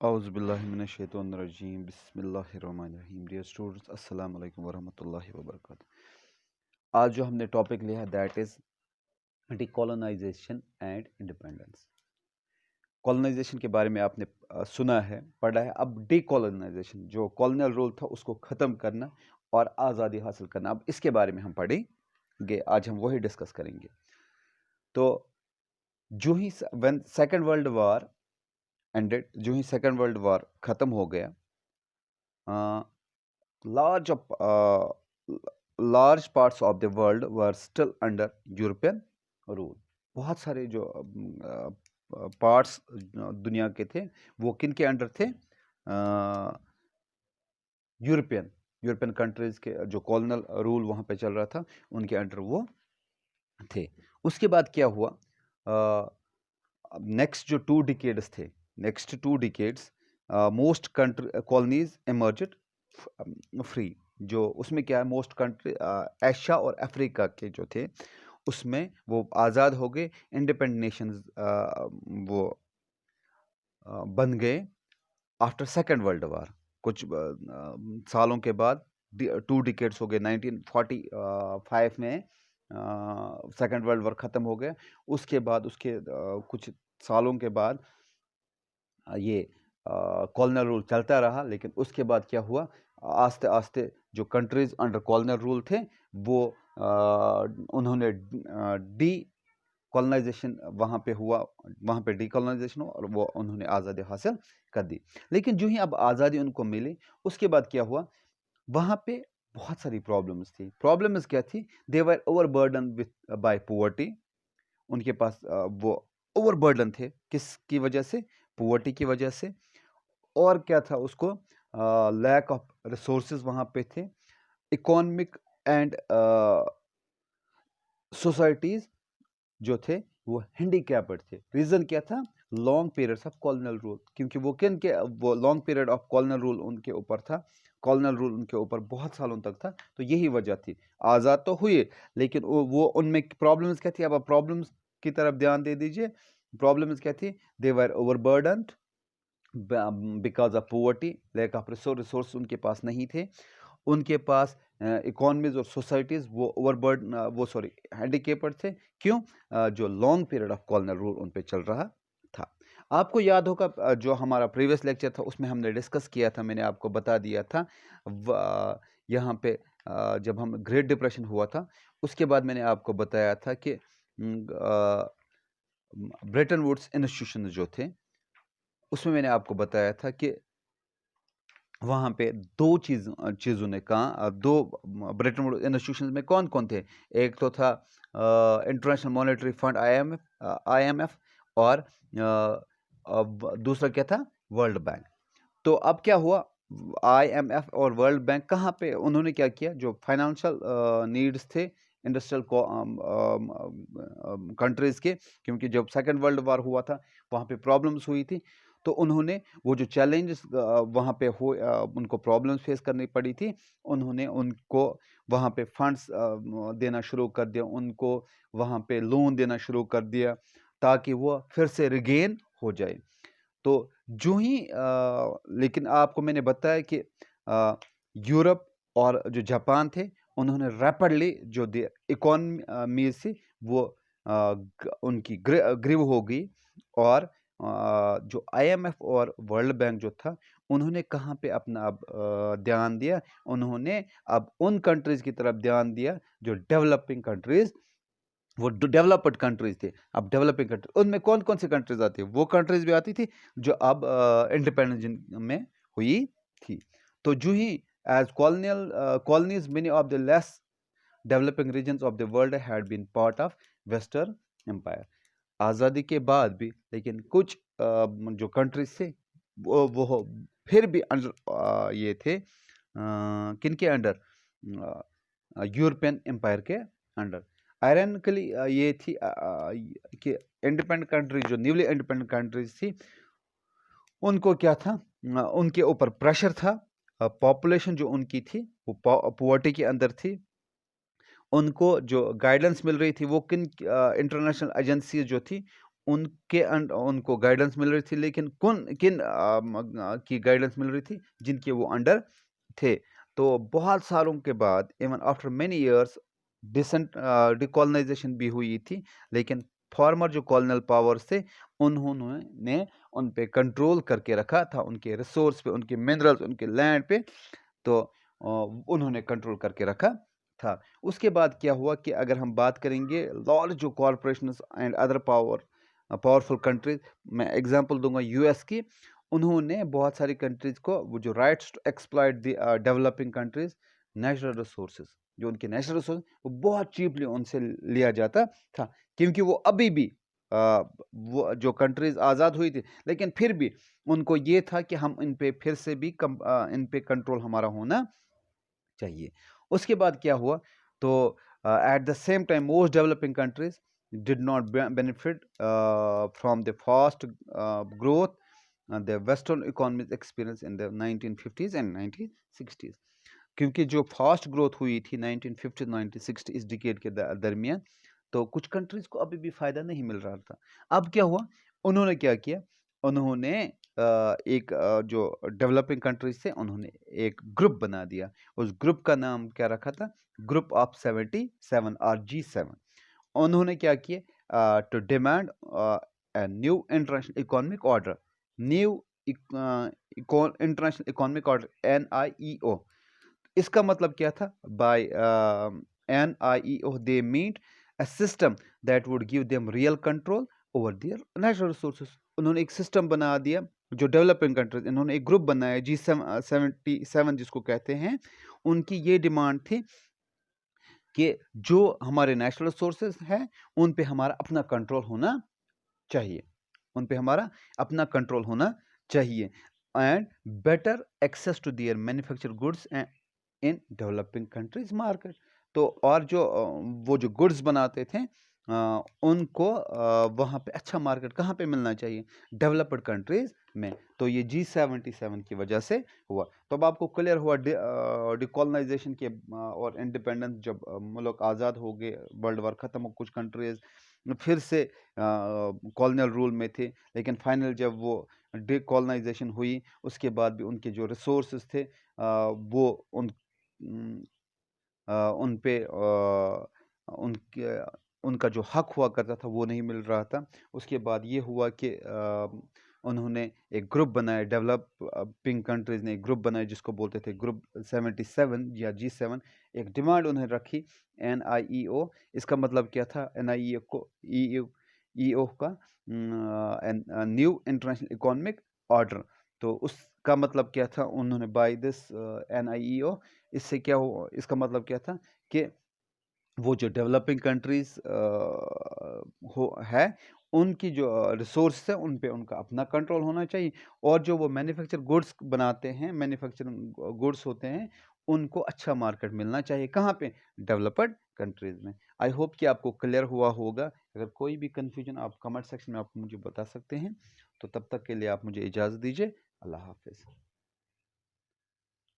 औज़ुबिल्लाहिमिनश्शैतानिर्रजीम बिस्मिल्लाहिर्रहमानिर्रहीम। Dear students, अस्सलाम वालेकुम वरहमतुल्लाहि वबरकातुहू। आज जो हमने टॉपिक लिया है that is decolonisation and independence. Colonisation के बारे में आपने सुना है, पढ़ा है। अब डिकोलोनाइजेशन, जो कॉलोनियल रूल था उसको ख़त्म करना और आज़ादी हासिल करना, अब इसके बारे में हम पढ़ेंगे। आज हम वही डिस्कस करेंगे। तो जो ही when second world war ended, जो ही सेकेंड वर्ल्ड वार ख़त्म हो गया, large of large parts of the world were still under European rule. बहुत सारे जो पार्ट्स दुनिया के थे वो किन के अंडर थे? यूरोपियन कंट्रीज के जो कॉलोनियल रूल वहाँ पे चल रहा था उनके अंडर वो थे। उसके बाद क्या हुआ? नेक्स्ट जो 2 डिकेड्स थे, next 2 decades most country colonies emerged free. जो उसमें क्या है, मोस्ट कंट्री एशिया और अफ्रीका के जो थे उसमें वो आज़ाद हो गए, इंडिपेंडेंट नेशंस वो बन गए आफ्टर सेकेंड वर्ल्ड वार। कुछ सालों के बाद 2 डिकेड्स हो गए। 1945 में सेकेंड वर्ल्ड वार ख़त्म हो गया। उसके बाद उसके कुछ सालों के बाद ये कॉलोनियल रूल चलता रहा। लेकिन उसके बाद क्या हुआ, आस्ते आस्ते जो कंट्रीज अंडर कॉलोनियल रूल थे वो उन्होंने डी कॉलोनाइजेशन वहाँ पे हुआ, वहाँ पे डीकॉलोनाइजेशन हुआ और वो उन्होंने आज़ादी हासिल कर दी। लेकिन जो ही अब आज़ादी उनको मिली उसके बाद क्या हुआ, वहाँ पे बहुत सारी प्रॉब्लम्स थी। प्रॉब्लम्स क्या थी? They were overburden with bye poverty. उनके पास वो ओवरबर्डन थे। किसकी वजह से? पॉवर्टी की वजह से। और क्या था उसको? लैक ऑफ रिसोर्सेज वहाँ पे थे। इकोनॉमिक एंड सोसाइटीज जो थे वो हैंडीकैप्ड थे। रीज़न क्या था? Long periods of colonial rule. क्योंकि वो वो long period of colonial rule उनके ऊपर था। कॉलोनियल रूल उनके ऊपर बहुत सालों तक था। तो यही वजह थी। आज़ाद तो हुए लेकिन वो उनमें प्रॉब्लम्स क्या थी? अब आप प्रॉब्लम्स की तरफ ध्यान दे दीजिए। प्रॉब्लम्स क्या थी? They were overburdened because of poverty, lack of resource उनके पास नहीं थे। उनके पास इकोनॉमीज और सोसाइटीज़ वो ओवरबर्डन हैंडीकेप्ड थे। क्यों? जो long period of colonial rule उन पे चल रहा था। आपको याद होगा जो हमारा प्रीवियस लेक्चर था उसमें हमने डिस्कस किया था, मैंने आपको बता दिया था यहाँ पे जब हम ग्रेट डिप्रेशन हुआ था उसके बाद मैंने आपको बताया था कि ब्रेटन वुड्स इंस्टीट्यूशन जो थे उसमें मैंने आपको बताया था कि वहाँ पे दो चीज़ों ने कहा। दो ब्रेटन वुड्स इंस्टीट्यूशन में कौन कौन थे? एक तो था इंटरनेशनल मॉनेटरी फंड IMF और दूसरा क्या था? World bank. तो अब क्या हुआ, IMF और वर्ल्ड बैंक कहाँ पे उन्होंने क्या किया? जो फाइनेंशियल नीड्स थे इंडस्ट्रियल कंट्रीज़ के, क्योंकि जब सेकेंड वर्ल्ड वार हुआ था वहाँ पे प्रॉब्लम्स हुई थी, तो उन्होंने वो जो चैलेंजेस वहाँ पे उनको प्रॉब्लम्स फेस करनी पड़ी थी, उन्होंने उनको वहाँ पे फंड्स देना शुरू कर दिया, उनको वहाँ पे लोन देना शुरू कर दिया ताकि वो फिर से रिगेन हो जाए। तो जो ही लेकिन आपको मैंने बताया कि यूरोप और जो जापान थे उन्होंने रैपिडली जो इकोनॉमी से वो उनकी ग्रीव हो गई। और जो IMF और वर्ल्ड बैंक जो था उन्होंने कहाँ पे अपना अब ध्यान दिया? उन्होंने अब उन कंट्रीज़ की तरफ ध्यान दिया जो डेवलपिंग कंट्रीज़, वो डेवलप्ड कंट्रीज थे। अब डेवलपिंग कंट्री उनमें कौन कौन सी कंट्रीज आती है? वो कंट्रीज भी आती थी जो अब इंडिपेंडेंस में हुई थी। तो जो ही as colonies many of the less developing regions of the world had been part of western empire. आज़ादी के बाद भी लेकिन कुछ जो कंट्रीज थे वो फिर भी अंडर ये थे किन के अंडर? यूरोपियन एम्पायर के अंडर। आयरनिकली ये थी कि इंडिपेंडेंट कंट्री, जो न्यूली इंडिपेंडेंट कंट्रीज थी, उनको क्या था? उनके ऊपर प्रेशर था। पॉपुलेशन जो उनकी थी वो पॉवर्टी के अंदर थी। उनको जो गाइडेंस मिल रही थी वो किन इंटरनेशनल एजेंसीज जो थी उनको गाइडेंस मिल रही थी, लेकिन किन की गाइडेंस मिल रही थी, जिनके वो अंडर थे। तो बहुत सालों के बाद, इवन आफ्टर मेनी इयर्स, डिकॉलोनाइजेशन भी हुई थी, लेकिन फॉर्मर जो कॉलोनियल पावर्स थे, उन्होंने उन पे कंट्रोल करके रखा था, उनके रिसोर्स पे, उनके मिनरल्स, उनके लैंड पे, तो उन्होंने कंट्रोल करके रखा था। उसके बाद क्या हुआ कि अगर हम बात करेंगे लार्ज जो corporations and other powerful countries, मैं एग्जांपल दूंगा यूएस की, उन्होंने बहुत सारी कंट्रीज को वो जो rights to exploit the developing countries natural resources, जो उनके नेचुरल रिसोर्स, वो बहुत चीपली उनसे लिया जाता था, क्योंकि वो अभी भी वो जो कंट्रीज आज़ाद हुई थी, लेकिन फिर भी उनको ये था कि हम इन पे फिर से भी इन पे कंट्रोल हमारा होना चाहिए। उसके बाद क्या हुआ, तो at the same time most developing countries did not benefit from the fast growth the western economies experience in the 1950s and 1960s, क्योंकि जो फास्ट ग्रोथ हुई थी 1950 1960 इस डिकेड के दरमियान, तो कुछ कंट्रीज को अभी भी फायदा नहीं मिल रहा था। अब क्या हुआ, उन्होंने क्या किया, उन्होंने एक जो डेवलपिंग कंट्रीज थे, उन्होंने एक ग्रुप बना दिया। उस ग्रुप का नाम क्या रखा था, ग्रुप ऑफ 77 और G7। उन्होंने क्या किया, to demand new international economic order, new international economic order, NIEO। इसका मतलब क्या था, by NIEO they mean a system that would give them real control over their natural resources। उन्होंने एक सिस्टम बना दिया, जो डेवलपिंग कंट्रीज, इन्होंने एक ग्रुप बनाया G77 जिसको कहते हैं। उनकी ये डिमांड थी कि जो हमारे नेचुरल रिसोर्सेज हैं, उन पे हमारा अपना कंट्रोल होना चाहिए, उन पे हमारा अपना कंट्रोल होना चाहिए, and better access to their manufacture goods in developing countries market. तो और जो वो जो गुड्स बनाते थे, उनको वहाँ पे अच्छा मार्केट कहाँ पे मिलना चाहिए, डेवलप्ड कंट्रीज में। तो ये G77 की वजह से हुआ। तो अब आपको क्लियर हुआ डिकॉलोनाइजेशन के और इंडिपेंडेंस, जब मुल्क आज़ाद हो गए, वर्ल्ड वार ख़त्म हो, कुछ कंट्रीज फिर से कॉलोनियल रूल में थे, लेकिन फाइनल जब वो डिकॉलोनाइजेशन हुई, उसके बाद भी उनके जो रिसोर्सेज थे, वो उन पे उनके उनका जो हक हुआ करता था, वो नहीं मिल रहा था। उसके बाद ये हुआ कि उन्होंने एक ग्रुप बनाया, डेवलपिंग कंट्रीज ने एक ग्रुप बनाया, जिसको बोलते थे ग्रुप 77 या G7। एक डिमांड उन्हें रखी, NIEO। इसका मतलब क्या था, NIEO को EO का न्यू इंटरनेशनल इकोनॉमिक ऑर्डर। तो उसका मतलब क्या था, उन्होंने बाय दिस NIEO, इससे क्या हो, इसका मतलब क्या था कि वो जो डेवलपिंग कंट्रीज है, उनकी जो रिसोर्स है, उन पे उनका अपना कंट्रोल होना चाहिए, और जो वो मैन्युफैक्चर गुड्स बनाते हैं, मैन्युफैक्चरिंग गुड्स होते हैं, उनको अच्छा मार्केट मिलना चाहिए, कहाँ पे, डेवलप्ड कंट्रीज में। आई होप कि आपको क्लियर हुआ होगा। अगर कोई भी कन्फ्यूजन, आप कमेंट सेक्शन में आप मुझे बता सकते हैं। तो तब तक के लिए आप मुझे इजाज़त दीजिए। अल्लाह हाफिज़।